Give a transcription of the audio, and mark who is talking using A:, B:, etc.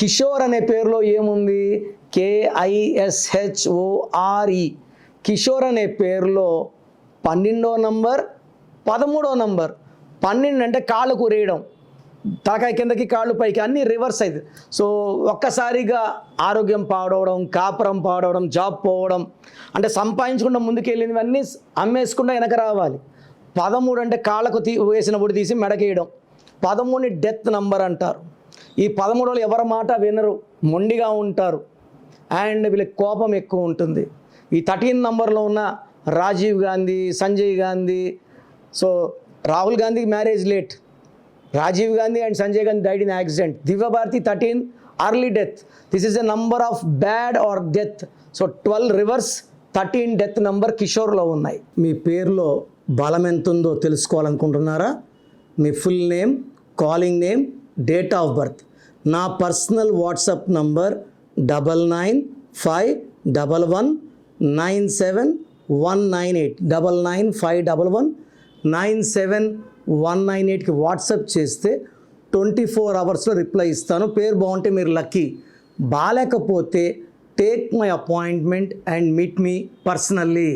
A: కిషోర్ అనే పేరులో ఏముంది? KISHORE. కిషోర్ అనే పేరులో 12వ నంబర్, 13వ నంబర్. 12 అంటే కాళ్ళు కూరేయడం, తలకాయ కిందకి కాళ్ళు పైకి, అన్నీ రివర్స్ అయింది. సో ఒక్కసారిగా ఆరోగ్యం పాడవడం, కాపురం పాడవడం, జాబ్ పోవడం, అంటే సంపాదించకుండా ముందుకెళ్ళినవన్నీ అమ్మేసుకుంటూ వెనక రావాలి. 13 అంటే కాళ్ళకు వేసిన పొడి తీసి మెడకేయడం. 13ని డెత్ నంబర్ అంటారు. ఈ 13 ఎవరి మాట వినరు, మొండిగా ఉంటారు, అండ్ వీళ్ళకి కోపం ఎక్కువ ఉంటుంది. ఈ 13 నంబర్లో ఉన్న రాజీవ్ గాంధీ, సంజయ్ గాంధీ, సో రాహుల్ గాంధీకి marriage late, Rajiv Gandhi and Sanjay Gandhi died in accident. Divya Bharati 13 early death. This is a number of bad or death. So 12 reverse, 13 death number కిషోర్లో ఉన్నాయి. మీ పేరులో బలం ఎంత ఉందో తెలుసుకోవాలనుకుంటున్నారా? మీ full name, calling name, date of birth. నా పర్సనల్ వాట్సాప్ నంబర్ 9951197198 9951197198కి వాట్సాప్ చేస్తే 24 అవర్స్లో రిప్లై ఇస్తాను. పేరు బాగుంటే మీరు లక్కీ, బాగాలేకపోతే take my appointment and meet me personally.